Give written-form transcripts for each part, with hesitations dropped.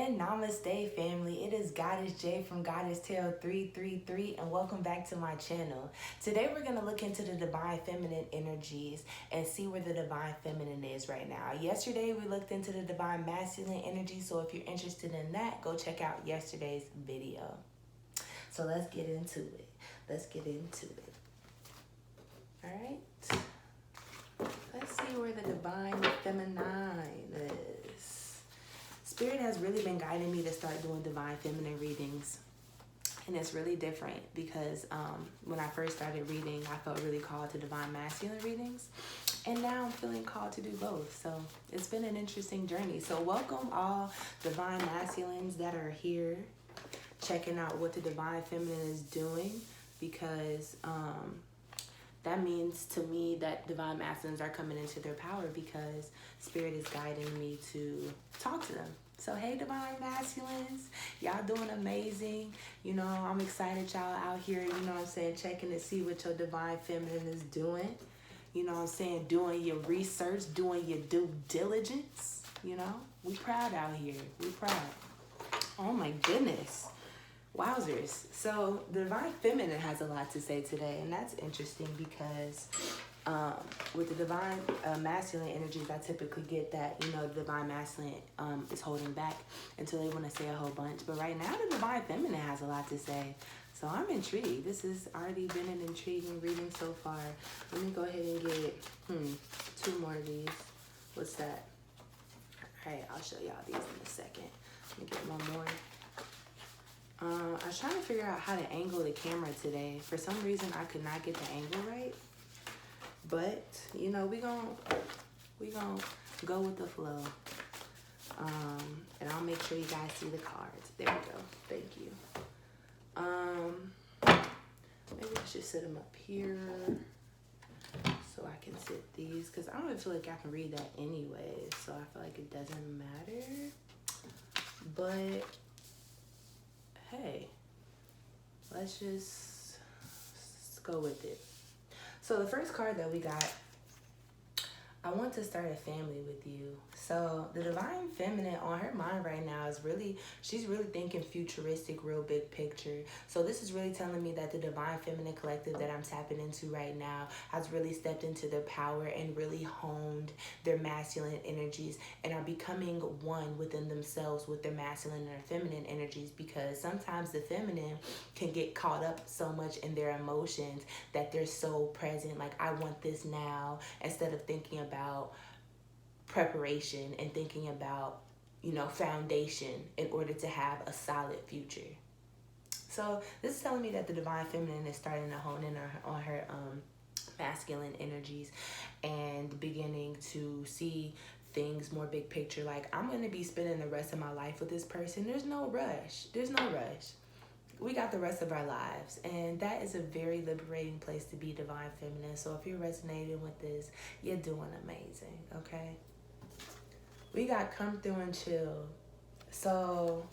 and namaste family. It is Goddess Jay from Goddess Tale 333 and welcome back to my channel. Today we're going to look into the divine feminine energies and see where the divine feminine is right now. Yesterday we looked into the divine masculine energy, so if you're interested in that, go check out yesterday's video. So let's get into it. All right. Let's see where the divine feminine is. Spirit has really been guiding me to start doing divine feminine readings. And it's really different because when I first started reading, I felt really called to divine masculine readings. And now I'm feeling called to do both. So it's been an interesting journey. So welcome all divine masculines that are here checking out what the divine feminine is doing, because that means to me that divine masculines are coming into their power because Spirit is guiding me to talk to them. So hey, divine masculines, y'all doing amazing. You know, I'm excited y'all out here, you know what I'm saying, checking to see what your divine feminine is doing. You know what I'm saying, doing your research, doing your due diligence. You know, we proud out here. We proud. Oh my goodness. Wowzers. So the divine feminine has a lot to say today, and that's interesting because with the divine masculine energies, I typically get that, you know, the divine masculine is holding back until they want to say a whole bunch. But right now, the divine feminine has a lot to say. So I'm intrigued. This has already been an intriguing reading so far. Let me go ahead and get 2 more of these. What's that? All right, I'll show y'all these in a second. Let me get one more. I was trying to figure out how to angle the camera today. For some reason, I could not get the angle right. But, you know, we gon' go with the flow. And I'll make sure you guys see the cards. There we go. Thank you. Maybe I should set them up here so I can sit these, because I don't even feel like I can read that anyway. So I feel like it doesn't matter. But hey, let's just go with it. So the first card that we got, I want to start a family with you. So the divine feminine on her mind right now is she's really thinking futuristic, real big picture. So this is really telling me that the divine feminine collective that I'm tapping into right now has really stepped into their power and really honed their masculine energies and are becoming one within themselves with their masculine and their feminine energies, because sometimes the feminine can get caught up so much in their emotions that they're so present, like I want this now, instead of thinking about preparation and thinking about, you know, foundation in order to have a solid future. So this is telling me that the divine feminine is starting to hone in on her masculine energies and beginning to see things more big picture. Like, I'm going to be spending the rest of my life with this person. There's no rush. We got the rest of our lives, and that is a very liberating place to be, divine feminine. So if you're resonating with this, you're doing amazing, okay? We got come through and chill. So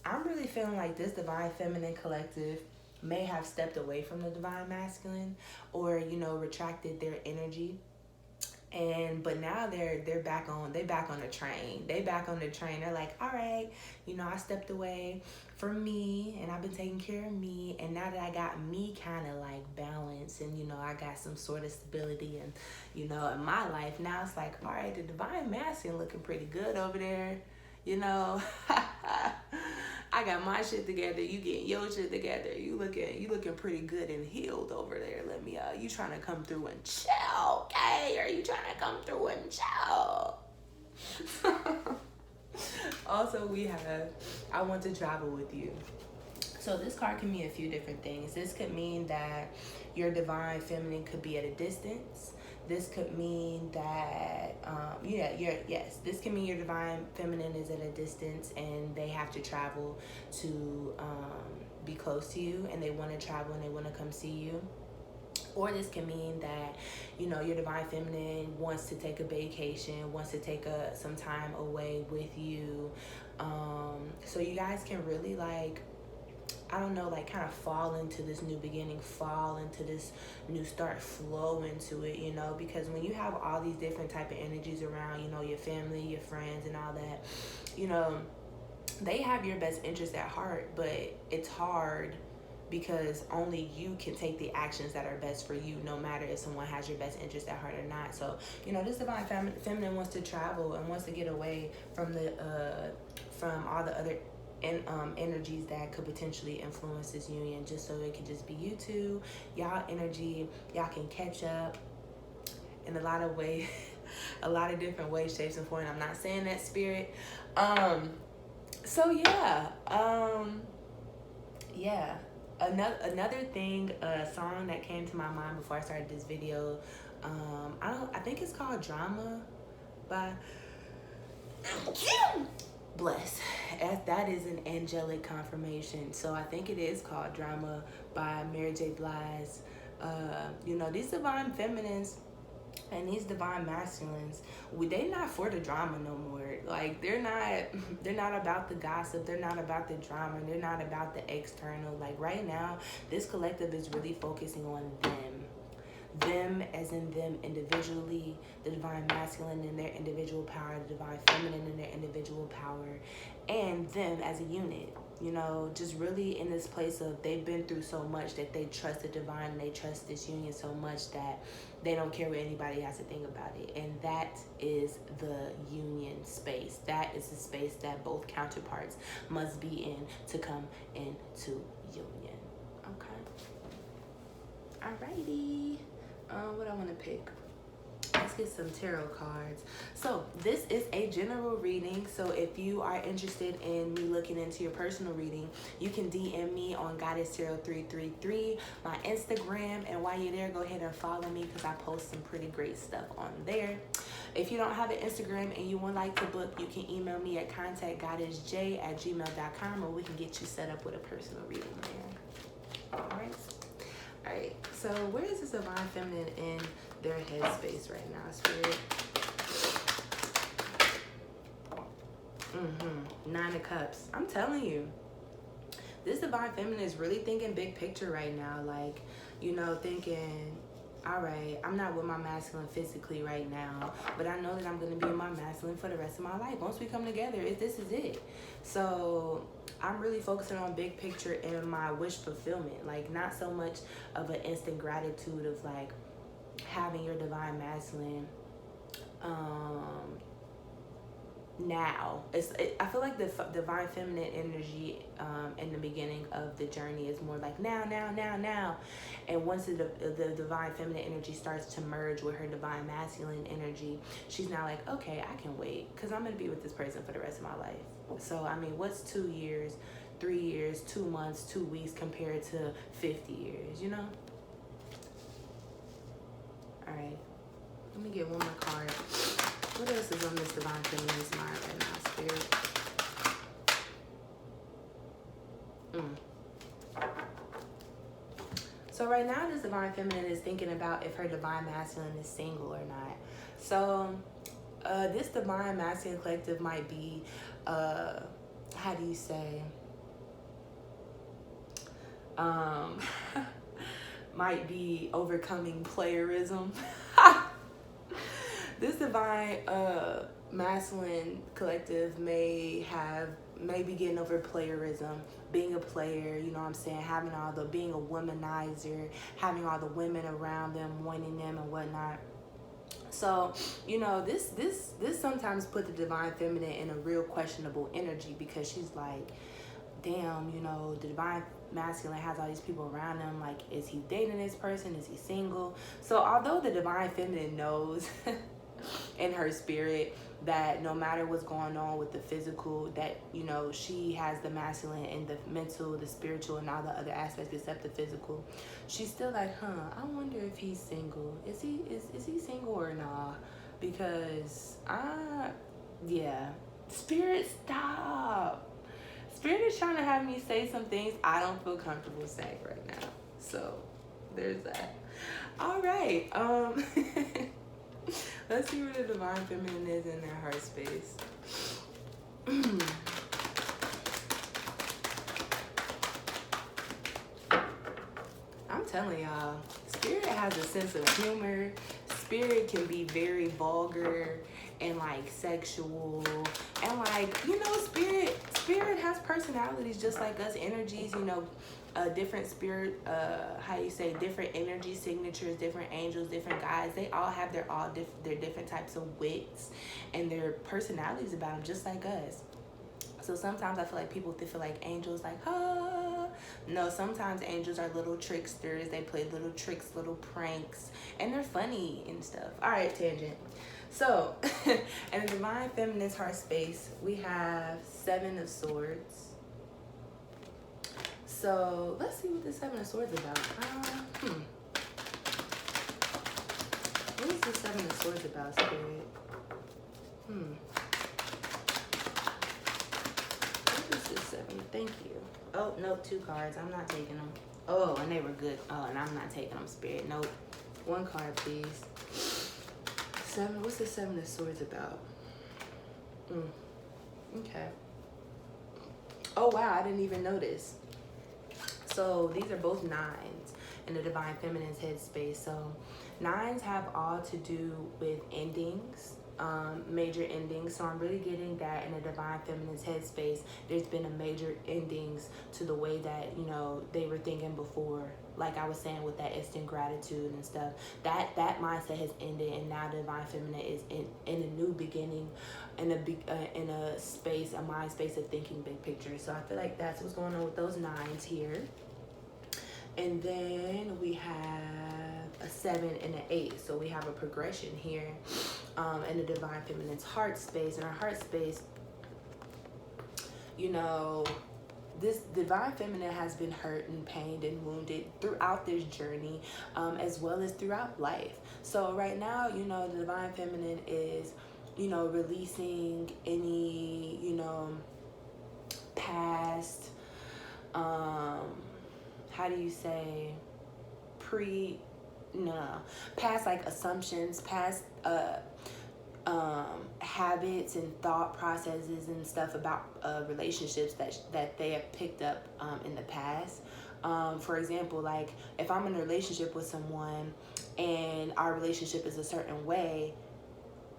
I'm really feeling like this divine feminine collective may have stepped away from the divine masculine, or, you know, retracted their energy. But now they're back on the train. They're like, all right, you know, I stepped away from me and I've been taking care of me, and now that I got me kind of like balanced and, you know, I got some sort of stability and, you know, in my life, now it's like, all right, the divine masculine looking pretty good over there, you know. I got my shit together, you getting your shit together. You looking pretty good and healed over there. Let me you trying to come through and chill, okay? Are you trying to come through and chill? Also, we have I want to travel with you. So this card can mean a few different things. This could mean that your divine feminine could be at a distance. This could mean that, this can mean your divine feminine is at a distance and they have to travel to be close to you, and they want to travel and they want to come see you. Or this can mean that, you know, your divine feminine wants to take a vacation, wants to take some time away with you. So you guys can really, like, I don't know, like kind of fall into this new beginning, fall into this new start, flow into it, you know, because when you have all these different type of energies around, you know, your family, your friends and all that, you know, they have your best interest at heart, but it's hard because only you can take the actions that are best for you, no matter if someone has your best interest at heart or not. So, you know, this divine feminine wants to travel and wants to get away from from all the other energies that could potentially influence this union, just so it can just be you two, y'all energy, y'all can catch up in a lot of ways, a lot of different ways, shapes, and forms. I'm not saying that, spirit. So yeah, yeah. Another thing, a song that came to my mind before I started this video, I think it's called Drama by Bless. That is an angelic confirmation. So I think it is called Drama by Mary J. Blige. You know, these divine feminines and these divine masculines, they not for the drama no more. Like, they're not about the gossip, they're not about the drama, they're not about the external. Like, right now, this collective is really focusing on them as in them individually, the divine masculine in their individual power, the divine feminine in their individual power, and them as a unit. You know, just really in this place of, they've been through so much that they trust the divine, and they trust this union so much that they don't care what anybody has to think about it. And that is the union space. That is the space that both counterparts must be in to come into union. Okay. Alrighty. What I want to pick? Let's get some tarot cards. So this is a general reading. So if you are interested in me looking into your personal reading, you can DM me on Goddess Tarot 333, my Instagram. And while you're there, go ahead and follow me because I post some pretty great stuff on there. If you don't have an Instagram and you would like to book, you can email me at contactgoddessjay@gmail.com, or we can get you set up with a personal reading there. All right. All right. So where is this divine feminine in their headspace right now, spirit? Nine of Cups. I'm telling you, this divine feminine is really thinking big picture right now. Like, you know, thinking, all right, I'm not with my masculine physically right now, but I know that I'm going to be with my masculine for the rest of my life. Once we come together, this is it. So I'm really focusing on big picture and my wish fulfillment. Like, not so much of an instant gratitude of like having your divine masculine now. I feel like the divine feminine energy in the beginning of the journey is more like now. And once the divine feminine energy starts to merge with her divine masculine energy, she's now like, okay, I can wait because I'm going to be with this person for the rest of my life. So, I mean, what's 2 years, 3 years, 2 months, 2 weeks compared to 50 years, you know? All right. Let me get one more card. What else is on this divine feminine's mind right now, spirit? So right now, this divine feminine is thinking about if her divine masculine is single or not. So this divine masculine collective might be, how do you say? Might be overcoming playerism. This divine masculine collective may be getting over playerism, being a player, you know what I'm saying, being a womanizer, having all the women around them, wanting them and whatnot. So, you know, this sometimes put the divine feminine in a real questionable energy because she's like, damn, you know, the divine masculine has all these people around him. Like, is he dating this person? Is he single? So although the divine feminine knows in her spirit that no matter what's going on with the physical, that, you know, she has the masculine and the mental, the spiritual, and all the other aspects except the physical, she's still like, I wonder if he's single. Is he single or not? Because spirit, stop. Spirit is trying to have me say some things I don't feel comfortable saying right now. So there's that. All right. Let's see where the divine feminine is in their heart space. I'm telling y'all, spirit has a sense of humor. Spirit can be very vulgar and like sexual, and like, you know, spirit personalities just like us, energies, different spirit, different energy signatures, different angels, different guides. They all have their different types of wits and their personalities about them, just like us. So sometimes I feel like people feel like angels, like, no, sometimes angels are little tricksters. They play little tricks, little pranks, and they're funny and stuff. All right, tangent. So, in the Divine Feminine's heart space, we have 7 of Swords. So, let's see what the 7 of Swords is about. What is the 7 of Swords about, Spirit? What is this 7? Thank you. Oh, nope, 2 cards. I'm not taking them. Oh, and they were good. Oh, and I'm not taking them, Spirit. Nope. 1 card, please. 7. What's the 7 of Swords about? Okay. Oh, wow. I didn't even notice. So these are both 9s in the Divine Feminine's headspace. So 9s have all to do with endings, major endings. So I'm really getting that in the Divine Feminine's headspace. There's been a major endings to the way that, they were thinking before. Like I was saying with that instant gratitude and stuff. That mindset has ended, and now the Divine Feminine is in a new beginning, in a space, a mind space of thinking big picture. So I feel like that's what's going on with those 9s here. And then we have a 7 and an 8. So we have a progression here in the Divine Feminine's heart space. In our heart space, this Divine Feminine has been hurt and pained and wounded throughout this journey, as well as throughout life. So right now, the Divine Feminine is, releasing any, past, past like assumptions, past habits and thought processes and stuff about relationships that they have picked up in the past. For example, like if I'm in a relationship with someone and our relationship is a certain way,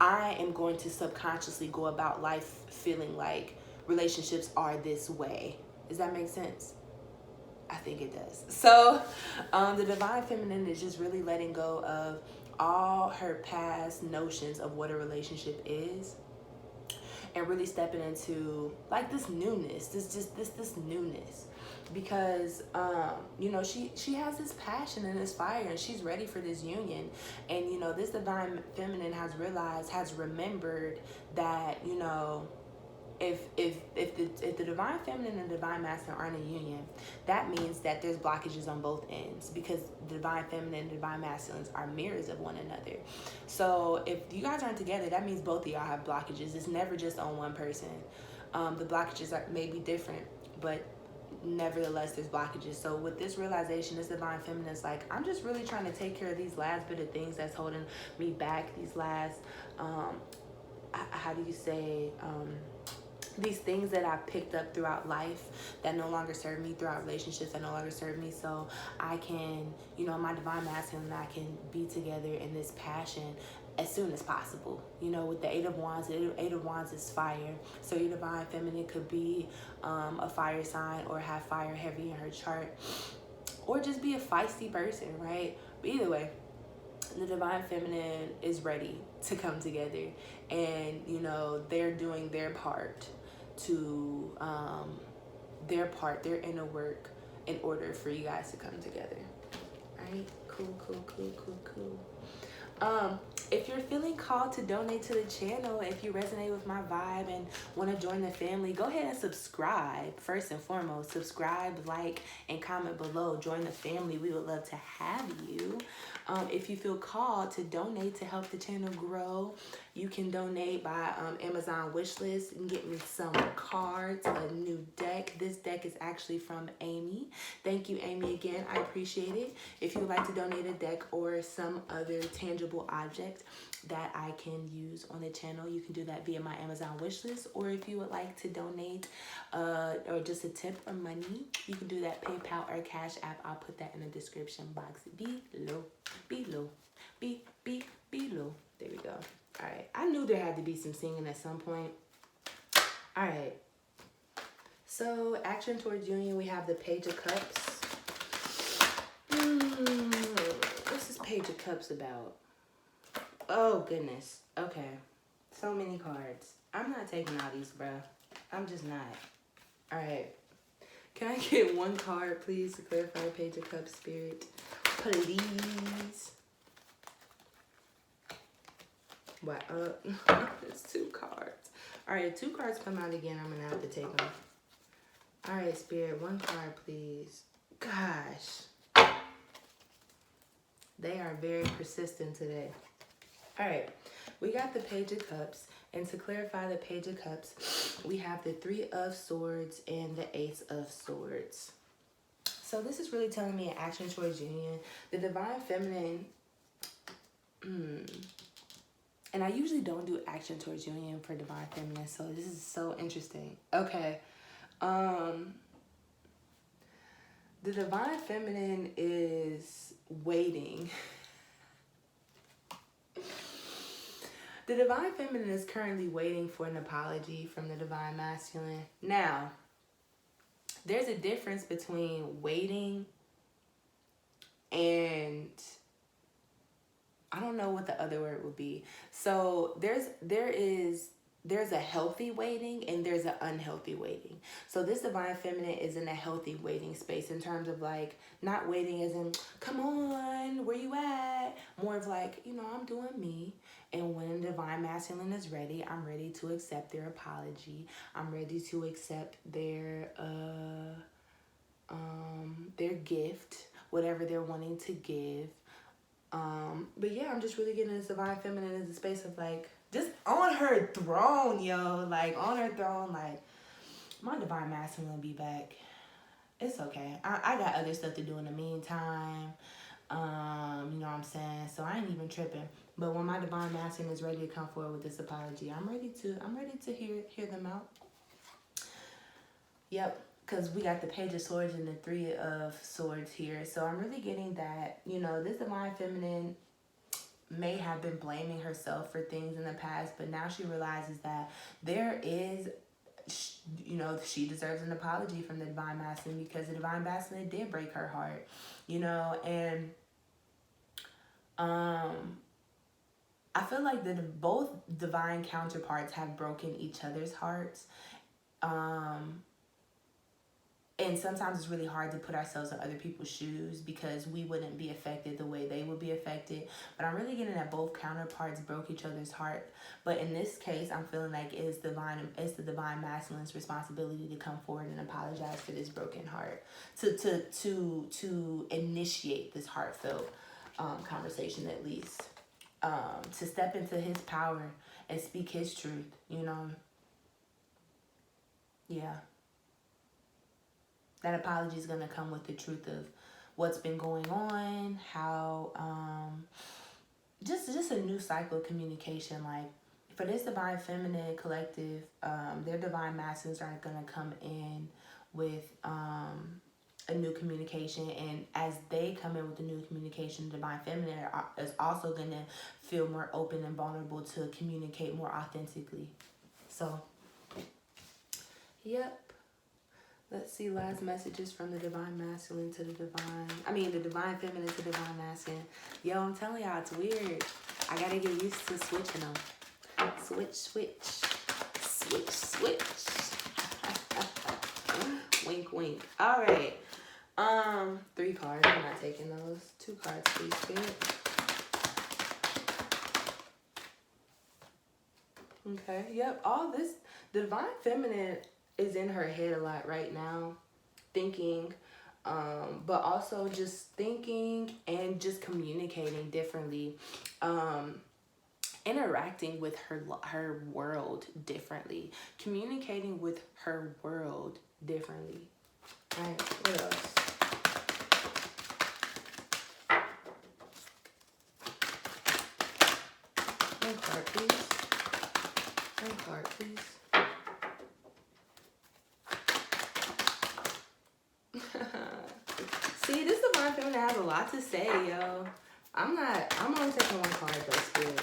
I am going to subconsciously go about life feeling like relationships are this way. Does that make sense? I think it does. So the Divine Feminine is just really letting go of all her past notions of what a relationship is, and really stepping into like this newness, this newness, because she has this passion and this fire, and she's ready for this union. And this Divine Feminine has remembered that if the Divine Feminine and the Divine Masculine aren't in union, that means that there's blockages on both ends, because the Divine Feminine and the Divine Masculines are mirrors of one another. So if you guys aren't together, that means both of y'all have blockages. It's never just on one person. The blockages may be different, but nevertheless there's blockages. So with this realization, this Divine Feminine is like, I'm just really trying to take care of these last bit of things that's holding me back, these last these things that I picked up throughout life that no longer serve me, throughout relationships that no longer serve me, so I can, my Divine Masculine and I can be together in this passion as soon as possible. With the 8 of Wands, the 8 of Wands is fire. So your Divine Feminine could be a fire sign, or have fire heavy in her chart, or just be a feisty person, right? But either way, the Divine Feminine is ready to come together, and they're doing their part to their inner work in order for you guys to come together. All right, cool. If you're feeling called to donate to the channel, if you resonate with my vibe and want to join the family, go ahead and subscribe. First and foremost, subscribe, like, and comment below. Join the family. We would love to have you. If you feel called to donate to help the channel grow, you can donate by Amazon wishlist and get me some cards, a new deck. This deck is actually from Amy. Thank you, Amy, again. I appreciate it. If you would like to donate a deck or some other tangible object that I can use on the channel, you can do that via my Amazon wishlist. Or if you would like to donate or just a tip or money, you can do that PayPal or Cash App. I'll put that in the description box below. There we go. All right. I knew there had to be some singing at some point. All right. So, action towards union, we have the Page of Cups. What's this Page of Cups about? Oh, goodness. Okay. So many cards. I'm not taking all these, bro. I'm just not. All right. Can I get one card, please, to clarify the Page of Cups, Spirit? Please. What? It's 2 cards. All right, if 2 cards come out again, I'm going to have to take them. All right, Spirit, 1 card, please. Gosh. They are very persistent today. All right, we got the Page of Cups. And to clarify the Page of Cups, we have the 3 of Swords and the Ace of Swords. So this is really telling me an action towards union. The Divine Feminine, and I usually don't do action towards union for Divine Feminine, so this is so interesting. Okay. The Divine Feminine is waiting. The Divine Feminine is currently waiting for an apology from the Divine Masculine. Now, there's a difference between waiting and I don't know what the other word would be. So there's a healthy waiting and there's an unhealthy waiting. So this Divine Feminine is in a healthy waiting space in terms of like not waiting as in, come on, where you at? More of like, you know, I'm doing me. And when the Divine Masculine is ready, I'm ready to accept their apology. I'm ready to accept their gift, whatever they're wanting to give. But yeah, I'm just really getting this Divine Feminine in the space of like, just on her throne, yo. Like, on her throne, like, my Divine Masculine will be back. It's okay. I got other stuff to do in the meantime. You know what I'm saying? So I ain't even tripping. But when my Divine Masculine is ready to come forward with this apology, I'm ready to hear them out. Yep. Because we got the Page of Swords and the 3 of Swords here. So I'm really getting that, you know, this Divine Feminine may have been blaming herself for things in the past, but now she realizes that there is, you know, she deserves an apology from the Divine Masculine because the Divine Masculine did break her heart, you know, and I feel like both divine counterparts have broken each other's hearts. And sometimes it's really hard to put ourselves in other people's shoes because we wouldn't be affected the way they would be affected. But I'm really getting that both counterparts broke each other's heart. But in this case, I'm feeling like it's the Divine Masculine's responsibility to come forward and apologize for this broken heart. To initiate this heartfelt conversation at least. To step into his power and speak his truth, you know. Yeah. That apology is going to come with the truth of what's been going on, how, just a new cycle of communication. Like, for this Divine Feminine collective, their Divine Masculines are going to come in with a new communication. And as they come in with the new communication, Divine Feminine is also going to feel more open and vulnerable to communicate more authentically. So, yep. Let's see, last messages from the Divine Masculine to the Divine Feminine to Divine Masculine. Yo, I'm telling y'all, it's weird. I gotta get used to switching them. Switch. Wink, wink. All right. 3 cards. I'm not taking those. 2 cards, please, Spirit. Okay. Yep. All this, the Divine Feminine is in her head a lot right now, thinking, but also just thinking and just communicating differently, interacting with her world differently, communicating with her world differently. All right, what else? One card, please. One card, please. See, this Divine Feminine has a lot to say, yo. I'm only taking 1 card though, Spirit.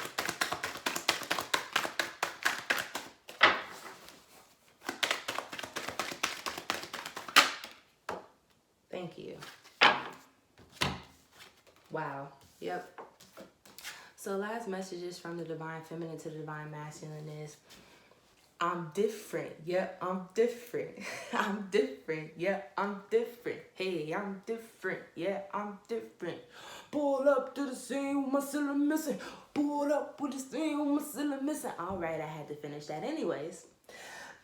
Thank you. Wow. Yep. So last messages from the divine feminine to the divine masculine is, I'm different. Yeah, I'm different. I'm different. Yeah, I'm different. Hey, I'm different. Yeah, I'm different. Pull up to the scene with my ceiling missing. Pull up with the scene with my ceiling missing. All right, I had to finish that anyways.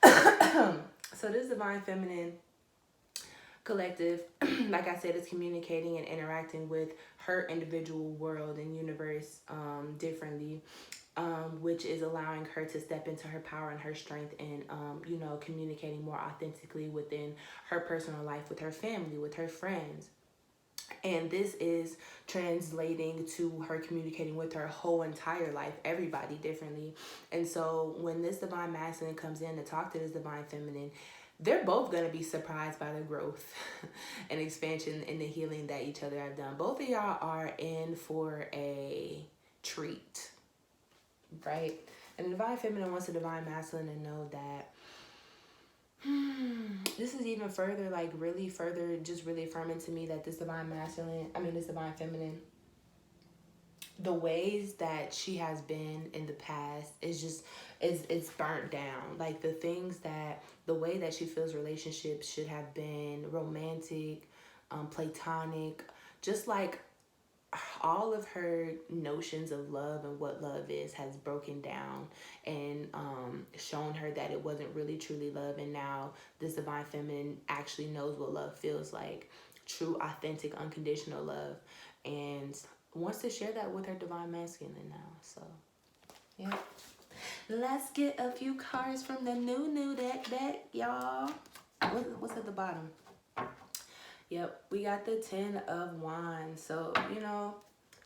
So this divine feminine collective, like I said, is communicating and interacting with her individual world and universe differently, which is allowing her to step into her power and her strength and, you know, communicating more authentically within her personal life, with her family, with her friends. And this is translating to her communicating with her whole entire life, everybody differently. And so when this divine masculine comes in to talk to this divine feminine, they're both going to be surprised by the growth and expansion and the healing that each other have done. Both of y'all are in for a treat, right? And the divine feminine wants the divine masculine to know that this is even further, like really further, just really affirming to me that this divine feminine, the ways that she has been in the past is just, it's burnt down. Like the way that she feels relationships should have been romantic, platonic, just like all of her notions of love and what love is has broken down and shown her that it wasn't really truly love. And now this divine feminine actually knows what love feels like, true, authentic, unconditional love, and wants to share that with her divine masculine now. So yeah, let's get a few cards from the new deck, y'all. What's at the bottom? Yep, we got the 10 of Wands. So, you know,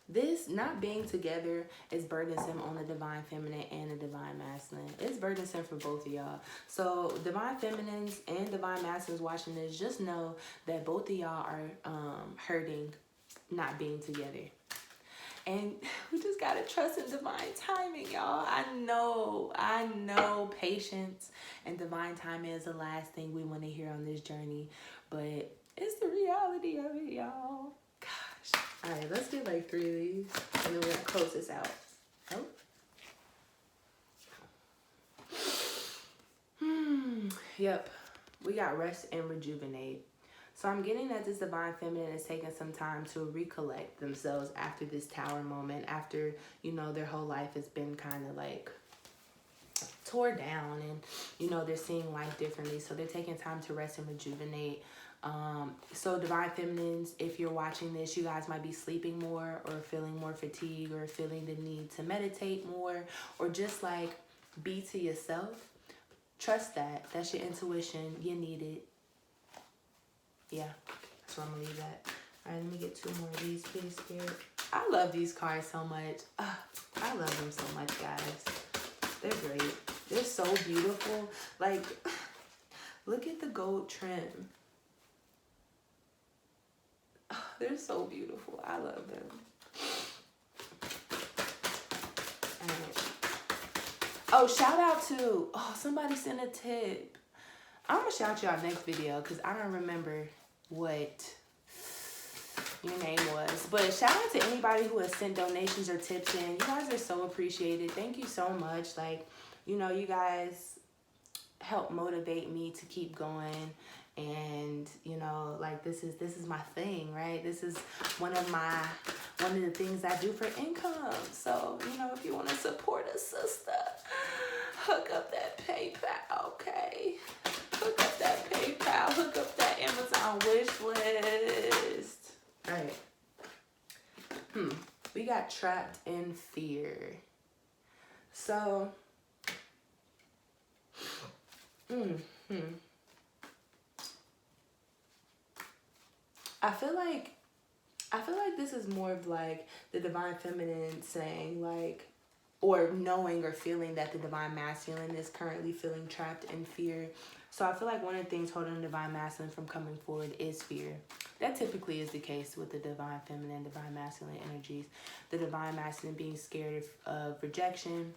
this not being together is burdensome on the divine feminine and the divine masculine. It's burdensome for both of y'all. So divine feminines and divine masculines watching this, just know that both of y'all are hurting not being together. And we just gotta trust in divine timing, y'all. I know patience and divine timing is the last thing we want to hear on this journey, but it's the reality of it, y'all. Gosh. All right, let's get like 3 of these, and then we're gonna close this out. Oh. Yep. We got rest and rejuvenate. So I'm getting that this divine feminine is taking some time to recollect themselves after this tower moment, after, you know, their whole life has been kind of like tore down and, you know, they're seeing life differently. So they're taking time to rest and rejuvenate. So divine feminines, if you're watching this, you guys might be sleeping more or feeling more fatigue or feeling the need to meditate more or just like be to yourself. Trust that. That's your intuition. You need it. Yeah, that's where I'm gonna leave that. All right, let me get 2 more of these, please, Spirit. I love these cards so much. I love them so much, guys. They're great. They're so beautiful. Like, look at the gold trim. They're so beautiful. I love them. All right. Oh, shout out to, somebody sent a tip. I'm gonna shout you out next video because I don't remember what your name was. But shout out to anybody who has sent donations or tips in. You guys are so appreciated. Thank you so much. Like, you know, you guys help motivate me to keep going. And, you know, like this is my thing, right? This is one of the things I do for income. So, you know, if you want to support a sister, hook up that PayPal, okay? Hook up that PayPal, hook up that Amazon wish list. All right. We got trapped in fear. So, I feel like this is more of like the divine feminine saying like, or knowing or feeling that the divine masculine is currently feeling trapped in fear. So I feel like one of the things holding the divine masculine from coming forward is fear. That typically is the case with the divine feminine, divine masculine energies. The divine masculine being scared of rejection,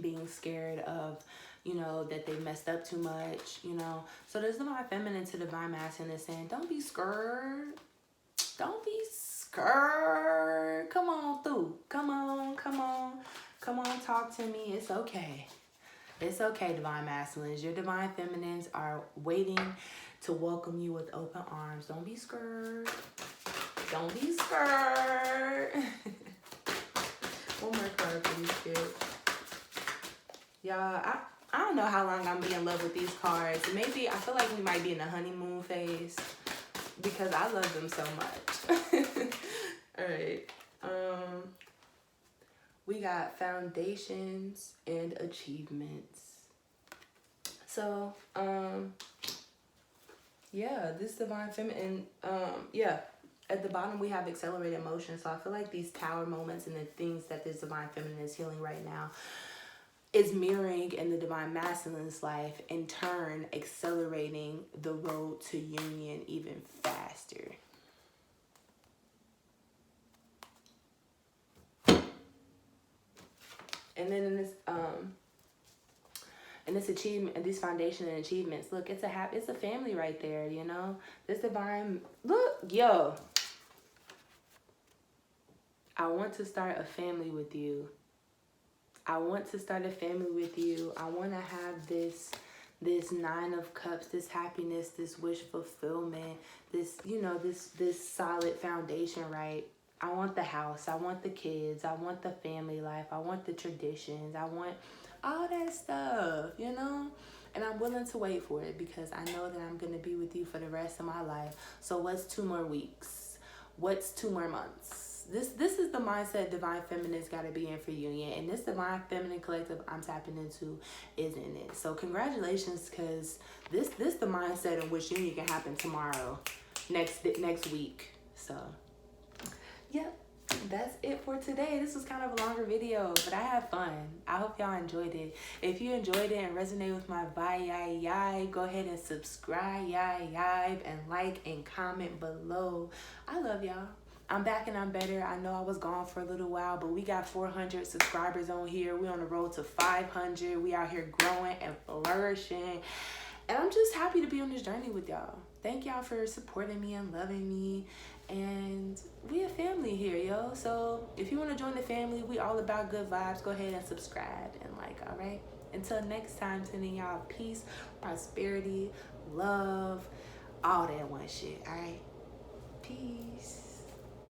being scared of, you know, that they messed up too much, you know. So there's divine feminine to divine masculine is saying, don't be scared. Don't be scared. Come on through. Come on, come on. Come on, talk to me. It's okay. It's okay, divine masculines. Your divine feminines are waiting to welcome you with open arms. Don't be scared. Don't be scared. One more card, please, Spirit. Y'all, I don't know how long I'm be in love with these cards. Maybe I feel like we might be in the honeymoon phase because I love them so much. All right. We got foundations and achievements. So, yeah, this divine feminine, yeah. At the bottom, we have accelerated motion. So I feel like these tower moments and the things that this divine feminine is healing right now is mirroring in the divine masculine's life, in turn accelerating the road to union even faster. And then in this achievement, these foundation and achievements, look, it's a family right there, you know. This divine, look, yo, I want to start a family with you. I want to start a family with you. I want to have this 9 of cups, this happiness, this wish fulfillment, this, you know, this solid foundation, right? I want the house. I want the kids. I want the family life. I want the traditions. I want all that stuff, you know? And I'm willing to wait for it because I know that I'm going to be with you for the rest of my life. So what's 2 more weeks? What's 2 more months? This is the mindset divine feminine's got to be in for union, and this divine feminine collective I'm tapping into is in it. So congratulations, because this the mindset in which union can happen tomorrow, next week. So yep, that's it for today. This was kind of a longer video, but I had fun. I hope y'all enjoyed it. If you enjoyed it and resonate with my vibe, yay, go ahead and subscribe, yay, and like and comment below. I love y'all. I'm back and I'm better. I know I was gone for a little while, but we got 400 subscribers on here. We're on the road to 500. We out here growing and flourishing. And I'm just happy to be on this journey with y'all. Thank y'all for supporting me and loving me. And we a family here, yo. So if you want to join the family, we all about good vibes. Go ahead and subscribe and like, all right? Until next time, sending y'all peace, prosperity, love, all that one shit, all right? Peace.